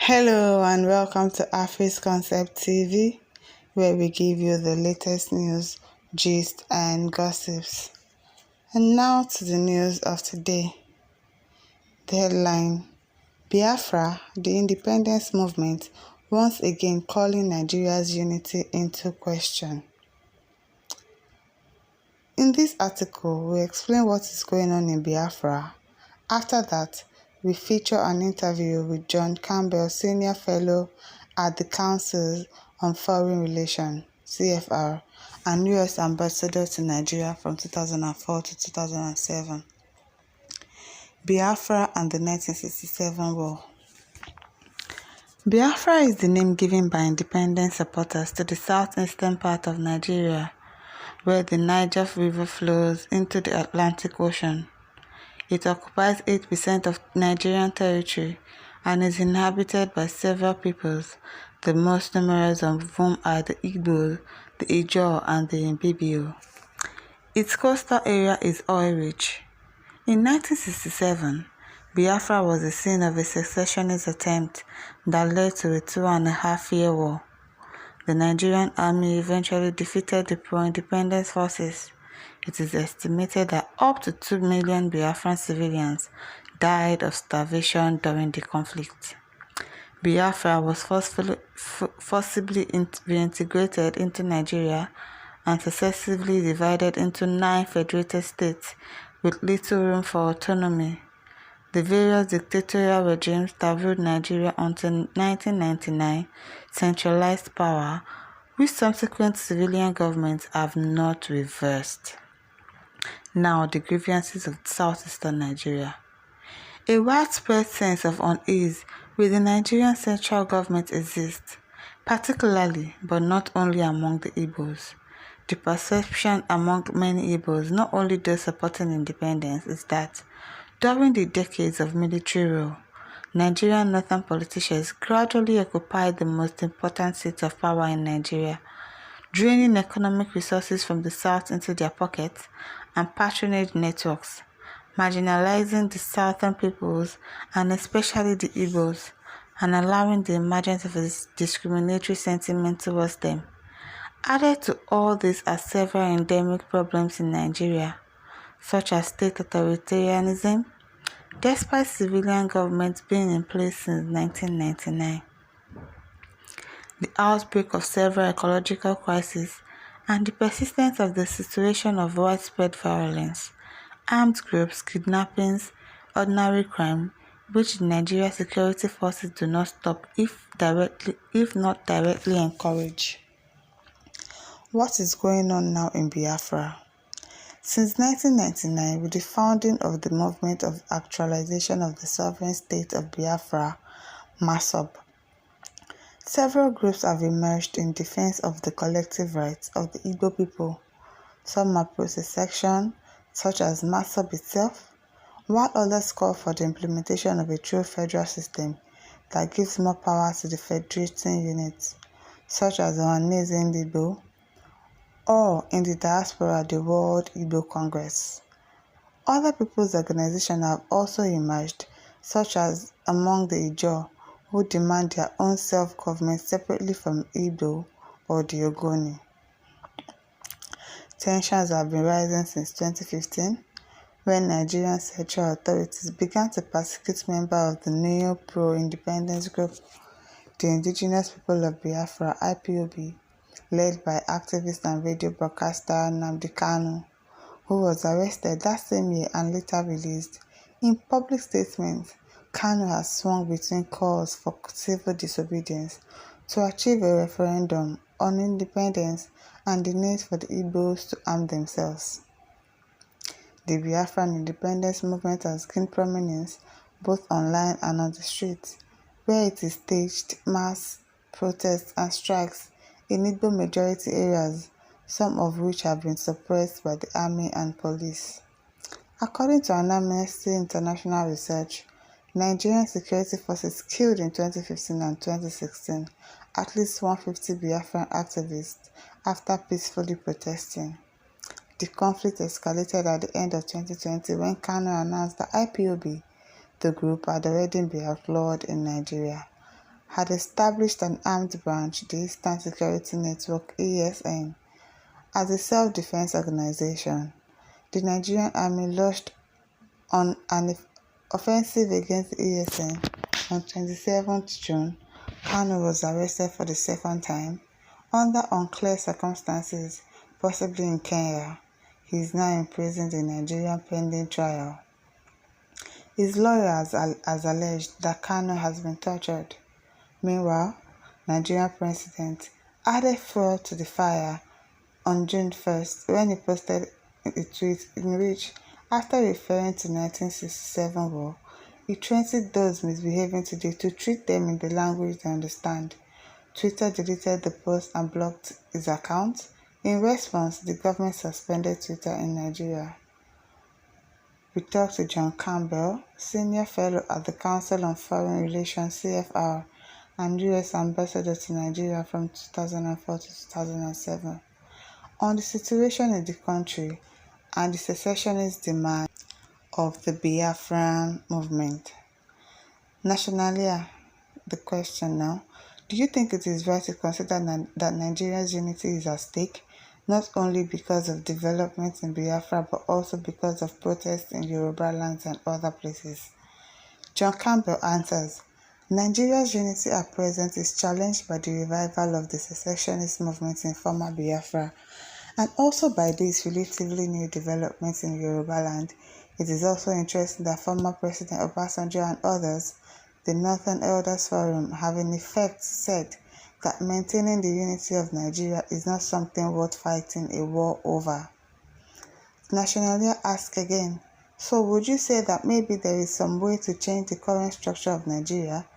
Hello and welcome to Afis Concept TV, where we give you the latest news, gist, and gossips. And now to the news of today. The headline: Biafra, the independence movement, once again calling Nigeria's unity into question. In this article, we explain what is going on in Biafra. After that, we feature an interview with John Campbell, Senior Fellow at the Council on Foreign Relations (CFR) and U.S. Ambassador to Nigeria from 2004 to 2007. Biafra and the 1967 War. Biafra is the name given by independence supporters to the southeastern part of Nigeria, where the Niger River flows into the Atlantic Ocean. It occupies 8% of Nigerian territory and is inhabited by several peoples, the most numerous of whom are the Igbo, the Ijaw, and the Ibibio. Its coastal area is oil-rich. In 1967, Biafra was the scene of a secessionist attempt that led to a 2.5-year war. The Nigerian army eventually defeated the pro-independence forces. It is estimated that up to 2 million Biafran civilians died of starvation during the conflict. Biafra was forcibly reintegrated into Nigeria and successively divided into 9 federated states with little room for autonomy. The various dictatorial regimes that ruled Nigeria until 1999 centralized power, which subsequent civilian governments have not reversed. Now, the grievances of southeastern Nigeria. A widespread sense of unease with the Nigerian central government exists, particularly but not only among the Igbos. The perception among many Igbos, not only those supporting independence, is that during the decades of military rule, Nigerian northern politicians gradually occupied the most important seats of power in Nigeria, draining economic resources from the south into their pockets and patronage networks, marginalizing the southern peoples and especially the Igbos, and allowing the emergence of a discriminatory sentiment towards them. Added to all this are several endemic problems in Nigeria, such as state authoritarianism, despite civilian governments being in place since 1999. The outbreak of several ecological crises, and the persistence of the situation of widespread violence, armed groups, kidnappings, ordinary crime, which the Nigeria security forces do not stop if not directly encourage. What is going on now in Biafra? Since 1999, with the founding of the Movement of Actualization of the Sovereign State of Biafra, MASOB, several groups have emerged in defense of the collective rights of the Igbo people. Some are pro-secession, such as MASOB itself, while others call for the implementation of a true federal system that gives more power to the federating units, such as the Ohaneze Igbo, or in the diaspora, the World Igbo Congress. Other people's organizations have also emerged, such as among the Ijaw, who demand their own self-government separately from Igbo or the Ogoni. Tensions have been rising since 2015, when Nigerian central authorities began to persecute members of the new pro-independence group, the Indigenous People of Biafra (IPOB), led by activist and radio broadcaster Nnamdi Kanu, who was arrested that same year and later released. In public statements, Kanu has swung between calls for civil disobedience to achieve a referendum on independence and the need for the Igbos to arm themselves. The Biafran independence movement has gained prominence both online and on the streets, where it is staged mass protests and strikes in Igbo majority areas, some of which have been suppressed by the army and police. According to an Amnesty International research, Nigerian security forces killed in 2015 and 2016 at least 150 Biafran activists after peacefully protesting. The conflict escalated at the end of 2020 when Kanu announced that IPOB, the group, had already been outlawed in Nigeria, had established an armed branch, the Eastern Security Network (ESN), as a self-defense organization. The Nigerian army launched on an offensive against the ESN on 27 June. Kanu was arrested for the second time, under unclear circumstances, possibly in Kenya. He is now imprisoned in Nigeria pending trial. His lawyer has alleged that Kanu has been tortured. Meanwhile, Nigerian president added fuel to the fire on June 1st when he posted a tweet in which, after referring to 1967 war, he threatened those misbehaving today to treat them in the language they understand. Twitter deleted the post and blocked his account. In response, the government suspended Twitter in Nigeria. We talked to John Campbell, Senior Fellow at the Council on Foreign Relations (CFR) and U.S. Ambassador to Nigeria from 2004 to 2007, on the situation in the country and the secessionist demand of the Biafra movement. Nationalia, the question now: do you think it is right to consider that Nigeria's unity is at stake, not only because of developments in Biafra but also because of protests in Yoruba lands and other places? John Campbell answers: Nigeria's unity at present is challenged by the revival of the secessionist movement in former Biafra, and also by these relatively new developments in Yoruba land. It is also interesting that former President Obasanjo and others, the Northern Elders Forum, have in effect said that maintaining the unity of Nigeria is not something worth fighting a war over. Nationalia asks again: so would you say that maybe there is some way to change the current structure of Nigeria?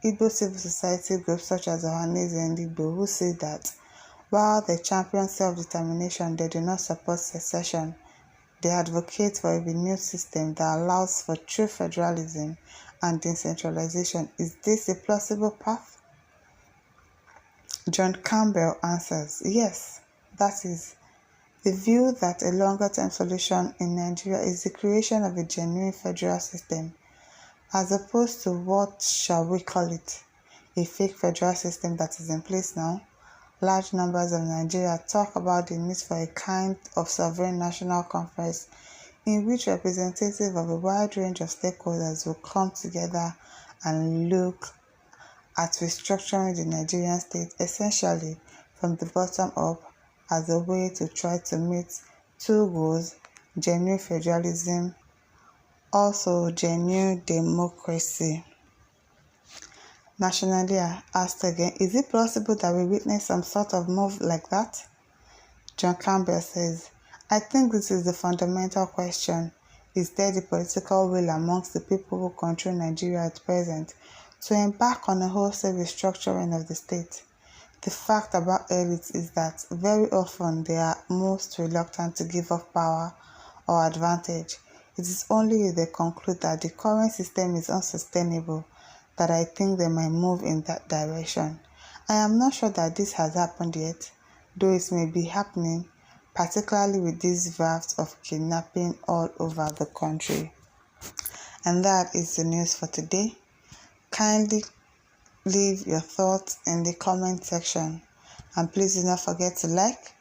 Igbo civil society groups such as Ohanaeze Ndigbo, who say that while they champion self-determination, they do not support secession. They advocate for a renewed system that allows for true federalism and decentralization. Is this a plausible path? John Campbell answers: yes, that is the view that a longer-term solution in Nigeria is the creation of a genuine federal system, as opposed to what shall we call it, a fake federal system that is in place now. Large numbers of Nigeria talk about the need for a kind of sovereign national conference in which representatives of a wide range of stakeholders will come together and look at restructuring the Nigerian state essentially from the bottom up as a way to try to meet two goals: genuine federalism, also genuine democracy. Nationalia asked again: is it possible that we witness some sort of move like that? John Campbell says: I think this is the fundamental question. Is there the political will amongst the people who control Nigeria at present to embark on a wholesale restructuring of the state? The fact about elites is that very often they are most reluctant to give up power or advantage. It is only if they conclude that the current system is unsustainable that I think they might move in that direction. I am not sure that this has happened yet, though it may be happening, particularly with these rafts of kidnapping all over the country. And that is the news for today. Kindly leave your thoughts in the comment section, and please do not forget to like,